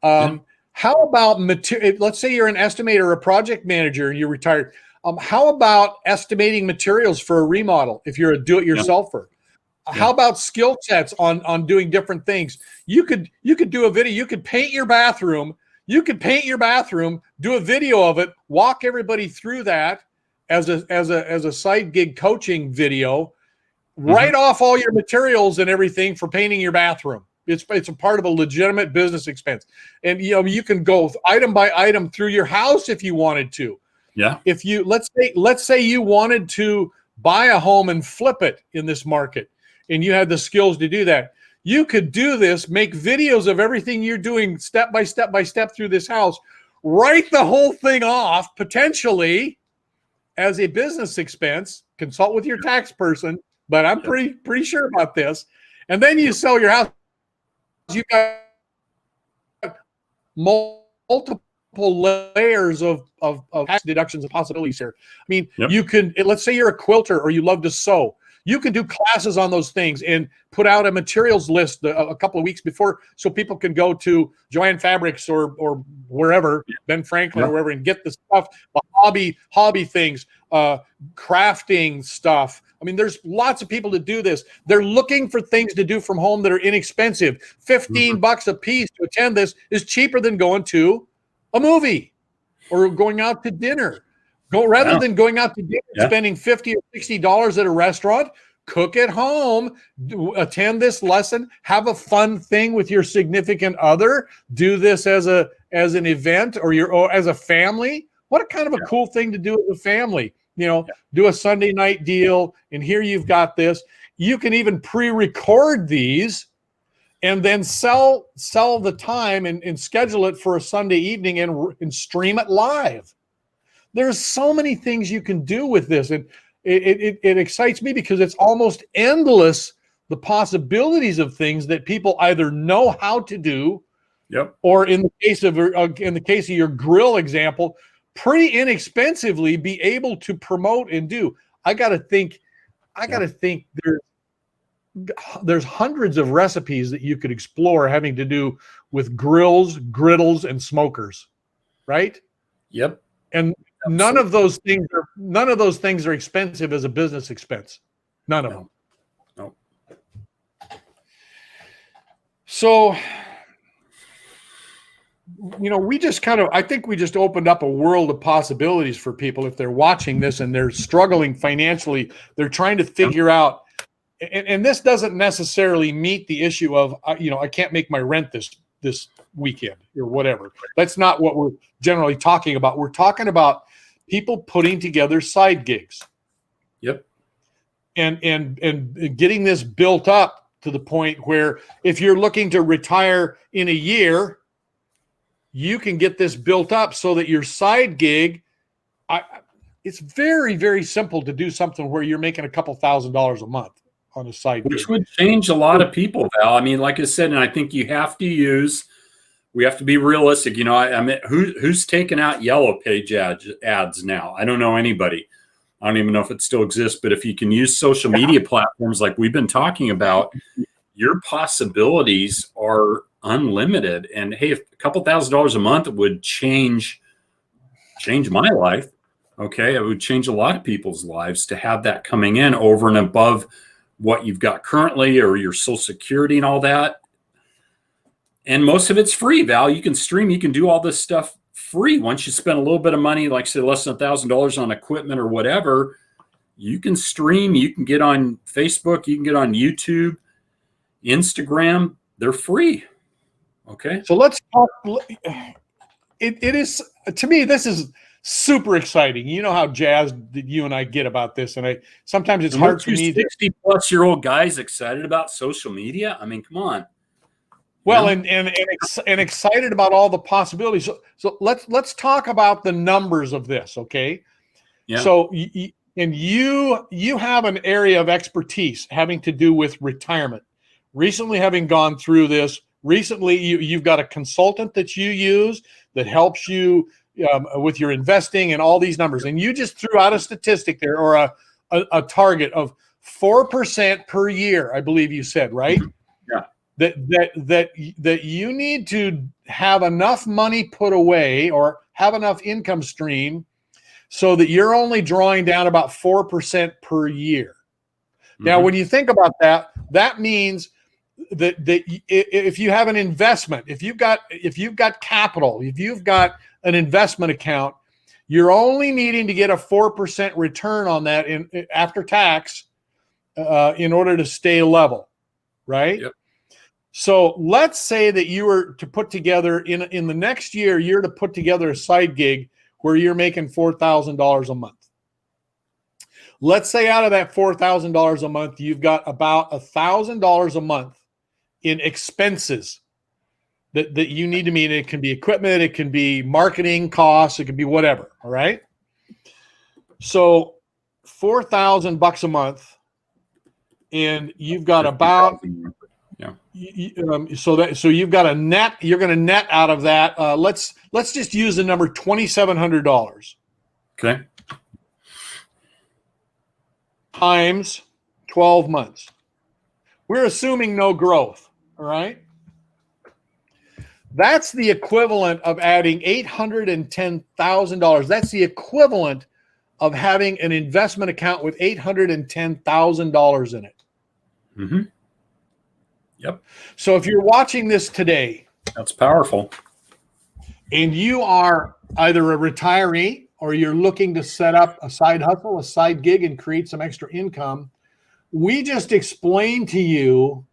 How about let's say you're an estimator or a project manager and you're retired. How about estimating materials for a remodel if you're a do-it-yourselfer? How about skill sets on doing different things? You could do a video. You could paint your bathroom. Do a video of it. Walk everybody through that as a side gig coaching video. Write off all your materials and everything for painting your bathroom. It's a part of a legitimate business expense, and you can go item by item through your house if you wanted to. Yeah. If you let's say you wanted to buy a home and flip it in this market, and you had the skills to do that, you could do this. Make videos of everything you're doing step by step through this house. Write the whole thing off potentially as a business expense. Consult with your tax person, but I'm pretty sure about this. And then you sell your house. You got multiple layers of tax deductions and possibilities here. I mean, you can, let's say you're a quilter or you love to sew. You can do classes on those things and put out a materials list a couple of weeks before, so people can go to Joann Fabrics or wherever, Ben Franklin or wherever, and get the stuff, the hobby things, crafting stuff. I mean, there's lots of people that do this. They're looking for things to do from home that are inexpensive. $15 a piece to attend this is cheaper than going to a movie or going out to dinner. Rather than going out to dinner, spending $50 or $60 at a restaurant, cook at home, attend this lesson, have a fun thing with your significant other, do this as an event or as a family. What a kind of a cool thing to do as a family. Do a Sunday night deal, and here you've got this. You can even pre-record these and then sell the time and schedule it for a Sunday evening and stream it live. There's so many things you can do with this, and it excites me because it's almost endless, the possibilities of things that people either know how to do, or in the case of your grill example, pretty inexpensively be able to promote and do. I got to think there's hundreds of recipes that you could explore having to do with grills, griddles, and smokers, right? Yep. And none of those things are expensive as a business expense. None of them. No. So, I think we just opened up a world of possibilities for people if they're watching this and they're struggling financially. They're trying to figure out, and this doesn't necessarily meet the issue of, I can't make my rent this weekend or whatever. That's not what we're generally talking about. We're talking about people putting together side gigs. Yep. And getting this built up to the point where if you're looking to retire in a year, you can get this built up so that your side gig, it's very, very simple to do something where you're making a couple $1,000s a month on a side gig. Which would change a lot of people, Val. I mean, like I said, and I think we have to be realistic. I mean, who's taking out Yellow Page ads now? I don't know anybody. I don't even know if it still exists, but if you can use social media platforms like we've been talking about, your possibilities are unlimited. And hey, if a couple $1,000s a month would change my life, okay, it would change a lot of people's lives to have that coming in over and above what you've got currently or your Social Security and all that. And most of it's free, Val. You can stream, you can do all this stuff free. Once you spend a little bit of money, like say less than $1,000 on equipment or whatever, you can stream, you can get on Facebook, you can get on YouTube, Instagram. They're free. Okay. So let's talk. It is, to me, this is super exciting. You know how jazzed you and I get about this, and sometimes it's hard for me. 60-plus-year-old guys excited about social media. I mean, come on. Well, Yeah. and excited about all the possibilities. So let's talk about the numbers of this, okay? Yeah. So you have an area of expertise having to do with retirement. Recently, having gone through this, recently you've got a consultant that you use that helps you with your investing and all these numbers. And you just threw out a statistic there, or a target of 4% per year, I believe you said, right? Yeah. That you need to have enough money put away or have enough income stream so that you're only drawing down about 4% per year. Now, when you think about that, that means that if you have an investment, if you've got capital, if you've got an investment account, you're only needing to get a 4% return on that after tax in order to stay level, right? Yep. So let's say that you were to put together in the next year, you're to put together a side gig where you're making $4,000 a month. Let's say out of that $4,000 a month, you've got about $1,000 a month in expenses that you need to meet. It can be equipment, it can be marketing costs, it can be whatever. All right. So $4,000 a month, and you've got about so you've got a net. You're going to net out of that. Let's just use the number $2,700. Okay. Times 12 months. We're assuming no growth. All right. That's the equivalent of adding $810,000. That's the equivalent of having an investment account with $810,000 in it. Mm-hmm. Yep. So if you're watching this today, that's powerful, and you are either a retiree or you're looking to set up a side hustle, a side gig, and create some extra income, we just explained to you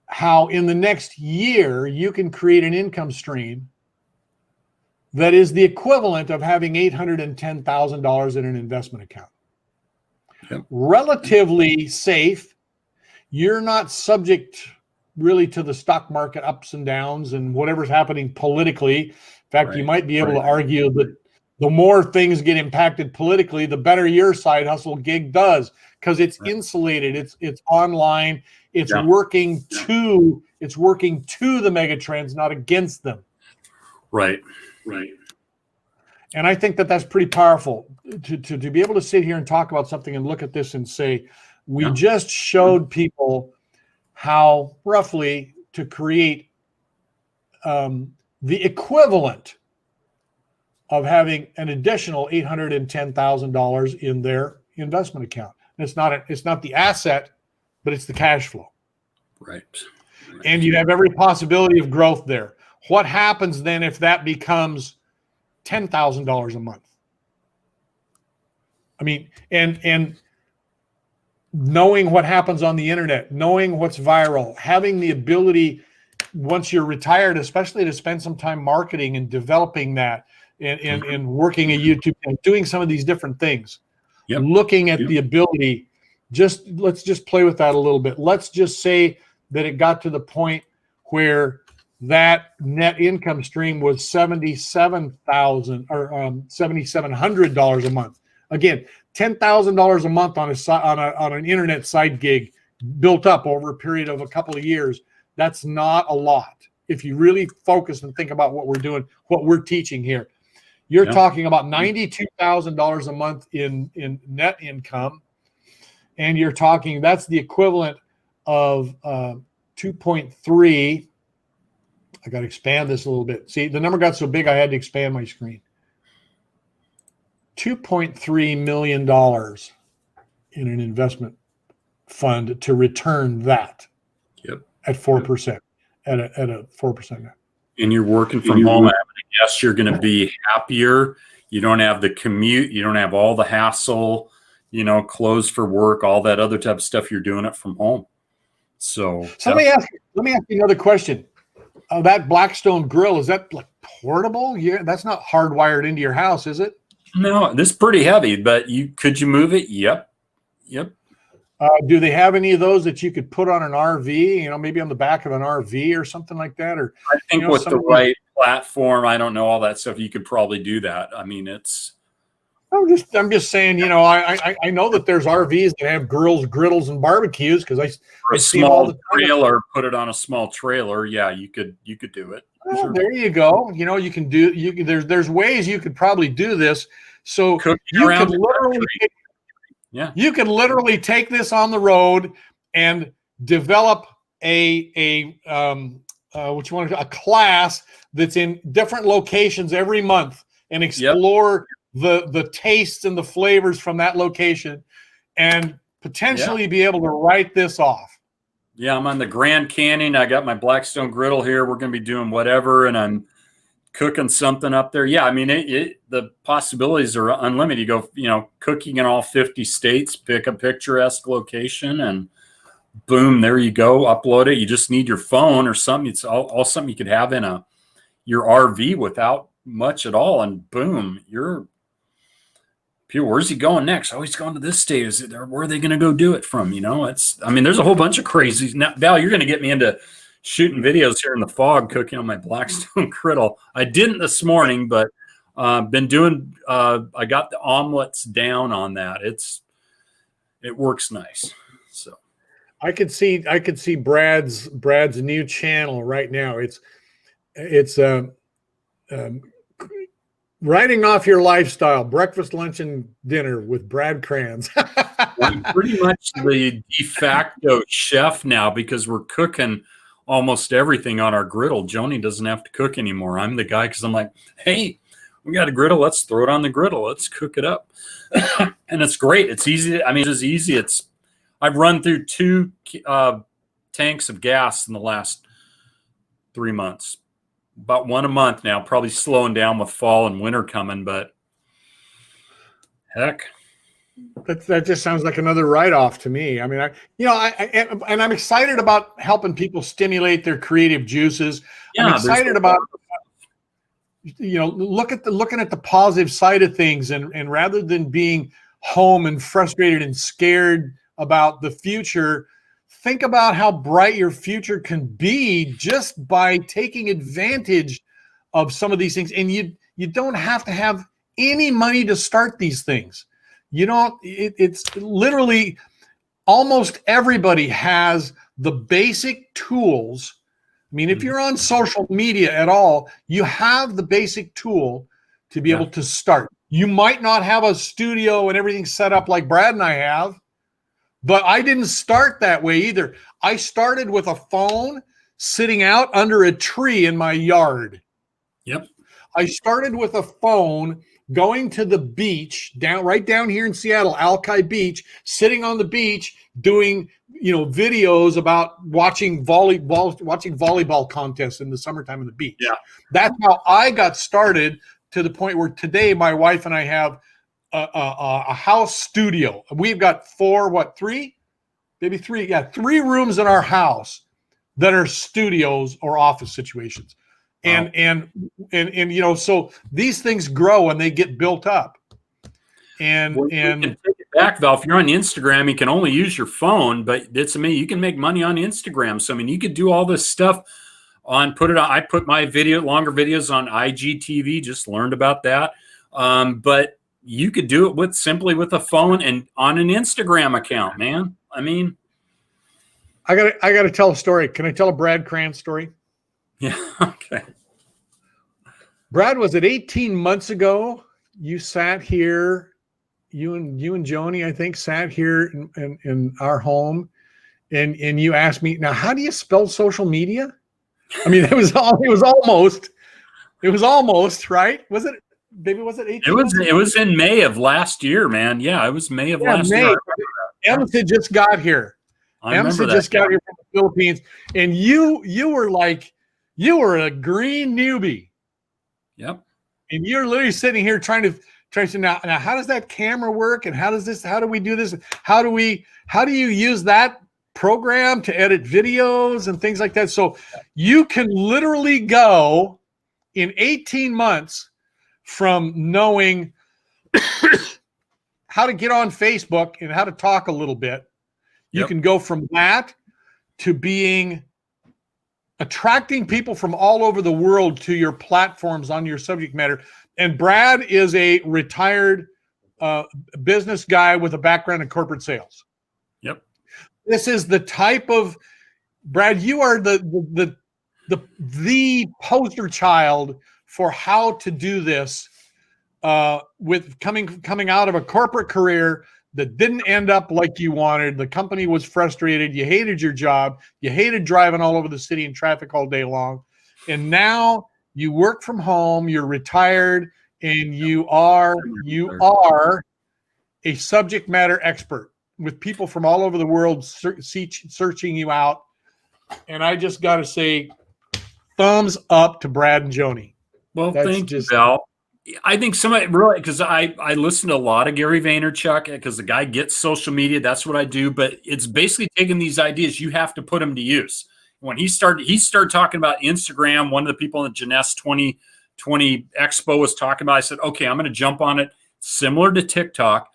how in the next year you can create an income stream that is the equivalent of having $810,000 in an investment account. Yep. Relatively safe. You're not subject really to the stock market ups and downs and whatever's happening politically. In fact, you might be able to argue that the more things get impacted politically, the better your side hustle gig does, because it's insulated, it's online, it's working to the megatrends, not against them. Right. And I think that that's pretty powerful to be able to sit here and talk about something and look at this and say, we just showed people how roughly to create the equivalent of having an additional $810,000 in their investment account. And it's not the asset, but it's the cash flow. Right. And you have every possibility of growth there. What happens then if that becomes $10,000 a month? I mean, and knowing what happens on the internet, knowing what's viral, having the ability once you're retired, especially to spend some time marketing and developing that and working a YouTube and doing some of these different things, looking at the ability, let's just play with that a little bit. Let's just say that it got to the point where that net income stream was $77,000 or $7,700 a month. Again, $10,000 a month on an internet side gig built up over a period of a couple of years. That's not a lot. If you really focus and think about what we're doing, what we're teaching here, you're talking about $92,000 a month in net income. And you're talking, that's the equivalent of 2.3. I got to expand this a little bit. See, the number got so big, I had to expand my screen. $2.3 million in an investment fund to return that at 4%, at a 4% net. And you're working from home. I guess you're going to be happier. You don't have the commute. You don't have all the hassle, clothes for work, all that other type of stuff. You're doing it from home. So let me ask you another question. That Blackstone grill, is that like portable? Yeah, that's not hardwired into your house, is it? No, this is pretty heavy, but could you move it? Yep. Do they have any of those that you could put on an RV, you know, maybe on the back of an RV or something like that? Or I think you know, with the right platform, I don't know all that stuff, you could probably do that. I mean, it's. I'm just saying, you know, I know that there's RVs that have grills, griddles, and barbecues because I A see them all small the time. trailer, put it on a small trailer. Yeah, you could do it. Well, Sure. there you go. You know, there's ways you could probably do this. So Cooking you around could the literally country. Yeah. you could literally take this on the road and develop a class that's in different locations every month and explore the tastes and the flavors from that location and potentially be able to write this off. Yeah, I'm on the Grand Canyon. I got my Blackstone griddle here. We're going to be doing whatever, and I'm cooking something up there. Yeah, I mean, the possibilities are unlimited. You go, you know, cooking in all 50 states, pick a picturesque location, and boom, there you go. Upload it. You just need your phone or something. It's all something you could have in your RV without much at all, and boom, you're. Where's he going next? Oh, he's going to this state. Is it there? Where are they going to go do it from? You know, I mean, there's a whole bunch of crazies. Now, Val, you're going to get me into shooting videos here in the fog, cooking on my Blackstone griddle. I didn't this morning, but been doing. I got the omelets down on that. It works nice. So I could see Brad's new channel right now. It's writing off your lifestyle, breakfast, lunch, and dinner with Brad Kranz. I'm pretty much the de facto chef now because we're cooking almost everything on our griddle. Joni doesn't have to cook anymore. I'm the guy because I'm like, hey, we got a griddle. Let's throw it on the griddle. Let's cook it up. And it's great. It's easy. I mean, it's easy. I've run through 2 tanks of gas in the last 3 months. About 1 a month now, probably slowing down with fall and winter coming, but heck. That just sounds like another write-off to me. I mean, and I'm excited about helping people stimulate their creative juices. Yeah, I'm excited about, you know, looking at the positive side of things, and rather than being home and frustrated and scared about the future, think about how bright your future can be just by taking advantage of some of these things. And you don't have to have any money to start these things. You know, it's literally almost everybody has the basic tools. I mean, if you're on social media at all, you have the basic tool to be able to start. You might not have a studio and everything set up like Brad and I have, but I didn't start that way either. I started with a phone sitting out under a tree in my yard. Yep. I started with a phone going to the beach right down here in Seattle, Alki Beach, sitting on the beach doing, you know, videos about watching volleyball contests in the summertime on the beach. Yeah. That's how I got started, to the point where today my wife and I have a house studio. We've got 3 rooms in our house that are studios or office situations. Wow. And you know, so these things grow and they get built up. And you can take it back, Val. If you're on Instagram, you can only use your phone, but it's amazing. You can make money on Instagram. So I mean, you could do all this stuff I put my longer videos on IGTV, just learned about that. But you could do it simply with a phone and on an Instagram account, man. I mean, I gotta tell a story. Can I tell a Brad Kranz story? Yeah. Okay. Brad, was it 18 months ago? You sat here, you and Joni, I think, sat here in our home, and you asked me, now, how do you spell social media? I mean, it was almost right. Was it? Maybe was it 18? It was in May of last year, man. Yeah, it was May of last year. Ems had just got here. Ems had just got here from the Philippines, and you were a green newbie. Yep. And you're literally sitting here trying to now how does that camera work, and how do we do this? How do you use that program to edit videos and things like that? So you can literally go in 18 months from knowing how to get on Facebook and how to talk a little bit You can go from that to attracting people from all over the world to your platforms on your subject matter. And Brad is a retired business guy with a background in corporate sales. Yep. This is the type of, Brad, you are the poster child for how to do this with coming out of a corporate career that didn't end up like you wanted. The company was frustrated. You hated your job. You hated driving all over the city in traffic all day long. And now you work from home, you're retired, and you are a subject matter expert with people from all over the world searching you out. And I just got to say, thumbs up to Brad and Joni. Well, thank you, Val. I think somebody really, because I listen to a lot of Gary Vaynerchuk, because the guy gets social media. That's what I do. But it's basically taking these ideas. You have to put them to use. When he started talking about Instagram. One of the people in the Jeunesse 2020 Expo was talking about. I said, okay, I'm going to jump on it. Similar to TikTok.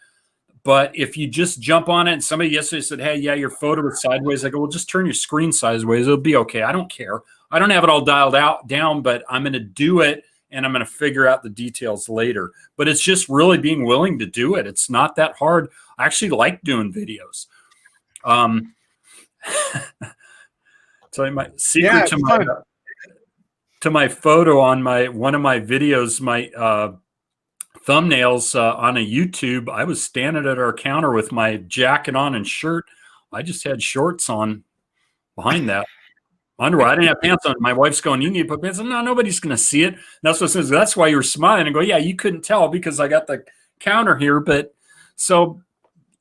But if you just jump on it, and somebody yesterday said, hey, yeah, your photo is sideways. I go, well, just turn your screen sideways. It'll be okay. I don't care. I don't have it all dialed down, but I'm going to do it, and I'm going to figure out the details later. But it's just really being willing to do it. It's not that hard. I actually like doing videos. Tell you my secret to my photo on one of my videos, my thumbnails on a YouTube. I was standing at our counter with my jacket on and shirt. I just had shorts on behind that. Underwear. I didn't have pants on. My wife's going, you need to put pants on. No, nobody's going to see it. And that's what it says. That's why you were smiling. And go, yeah, you couldn't tell because I got the counter here. But so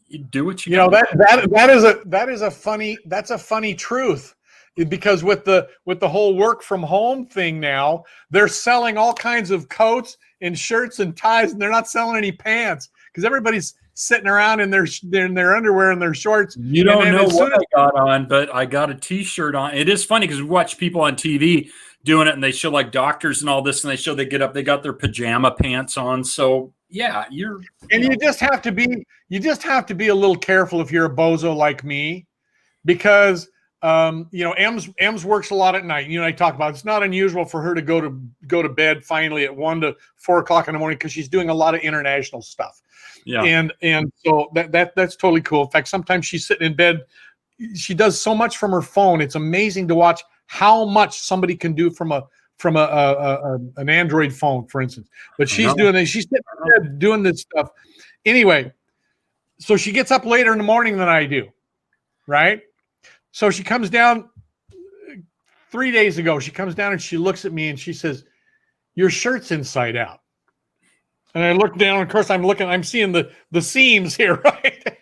you do what you that is a funny truth, because with the whole work from home thing now, they're selling all kinds of coats and shirts and ties, and they're not selling any pants because everybody's sitting around in their underwear and their shorts. You don't know what I got on, but I got a T-shirt on. It is funny because we watch people on TV doing it, and they show like doctors and all this, and they get up, they got their pajama pants on. So yeah, you just have to be a little careful if you're a bozo like me, because Ems works a lot at night. You and I talk about it's not unusual for her to go to bed finally at 1 to 4 o'clock in the morning because she's doing a lot of international stuff. Yeah, and so that's totally cool. In fact, sometimes she's sitting in bed. She does so much from her phone. It's amazing to watch how much somebody can do from an Android phone, for instance. But she's doing this. She's sitting in bed doing this stuff. Anyway, so she gets up later in the morning than I do, right? So she comes down 3 days ago. She comes down and she looks at me and she says, "Your shirt's inside out." And I look down, and of course I'm seeing the seams here, right?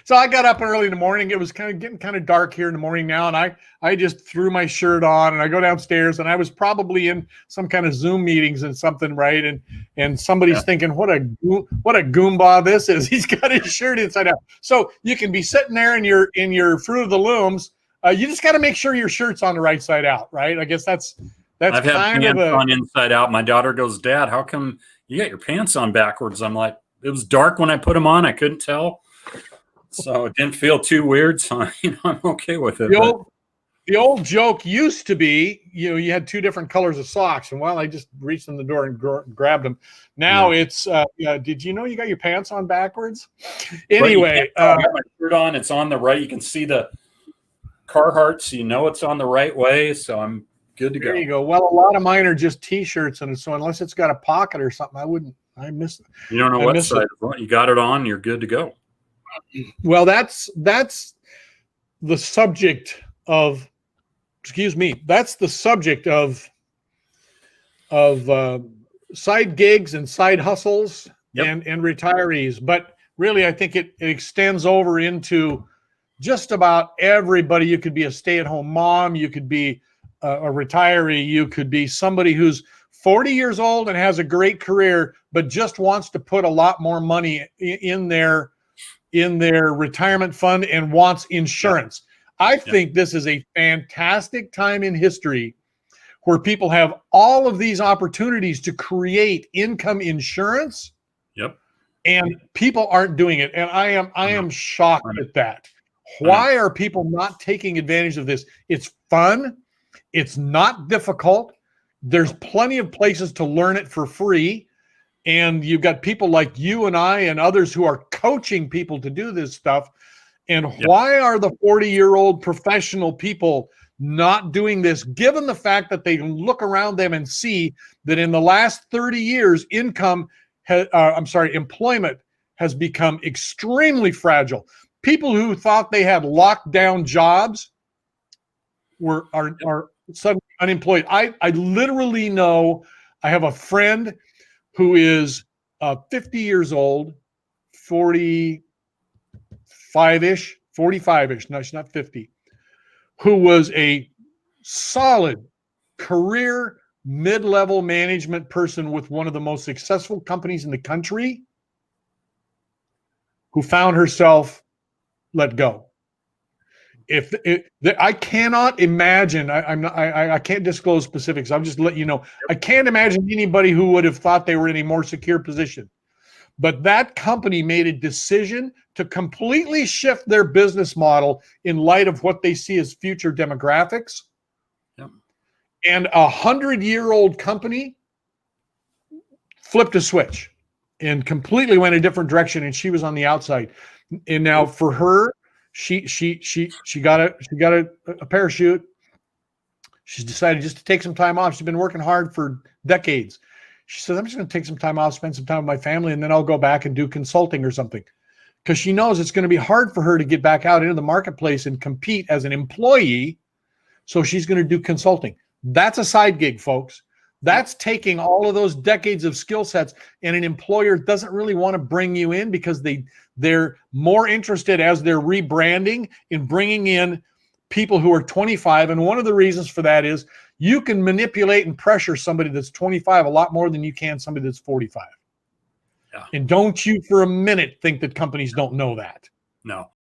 So I got up early in the morning. It was getting kind of dark here in the morning now, and I just threw my shirt on and I go downstairs, and I was probably in some kind of Zoom meetings and something, right? And somebody's thinking, what a Goomba this is. He's got his shirt inside out. So you can be sitting there in your Fruit of the Looms. You just got to make sure your shirt's on the right side out, right? I guess that's I've had pants on inside out. My daughter goes, "Dad, how come you got your pants on backwards?" I'm like, it was dark when I put them on. I couldn't tell. So it didn't feel too weird. So, I'm okay with it. The old joke used to be, you had 2 different colors of socks. And I just reached in the door and grabbed them. Now it's, did you know you got your pants on backwards? Anyway. I got my shirt on. It's on the right. You can see the Carhartt, so it's on the right way. So I'm good to go. There you go. Well, a lot of mine are just T-shirts, and so unless it's got a pocket or something, I miss it. You don't know what side you got it on. You're good to go. Well, that's the subject of. That's the subject of side gigs and side hustles and retirees. But really, I think it extends over into just about everybody. You could be a stay-at-home mom. You could be a retiree. You could be somebody who's 40 years old and has a great career, but just wants to put a lot more money in their retirement fund and wants insurance. I think this is a fantastic time in history where people have all of these opportunities to create income insurance. Yep. And people aren't doing it. And I am shocked at that. Why are people not taking advantage of this? It's fun. It's not difficult. There's plenty of places to learn it for free. And you've got people like you and I and others who are coaching people to do this stuff. And why are the 40-year-old professional people not doing this, given the fact that they look around them and see that in the last 30 years, employment has become extremely fragile. People who thought they had locked down jobs are suddenly unemployed. I literally know, I have a friend who is 50 years old, 45-ish, no, she's not 50, who was a solid career mid-level management person with one of the most successful companies in the country, who found herself let go. I cannot imagine, I can't disclose specifics. I'm just letting you know, I can't imagine anybody who would have thought they were in a more secure position. But that company made a decision to completely shift their business model in light of what they see as future demographics. Yep. And a 100-year-old company flipped a switch and completely went a different direction, and she was on the outside. And now for her, she got a parachute. She's decided just to take some time off. She's been working hard for decades. She says, I'm just going to take some time off, spend some time with my family, and then I'll go back and do consulting or something. Because she knows it's going to be hard for her to get back out into the marketplace and compete as an employee. So she's going to do consulting. That's a side gig, folks. That's taking all of those decades of skill sets, and an employer doesn't really want to bring you in because they're more interested, as they're rebranding, in bringing in people who are 25. And one of the reasons for that is you can manipulate and pressure somebody that's 25 a lot more than you can somebody that's 45. Yeah. And don't you for a minute think that companies don't know that. No.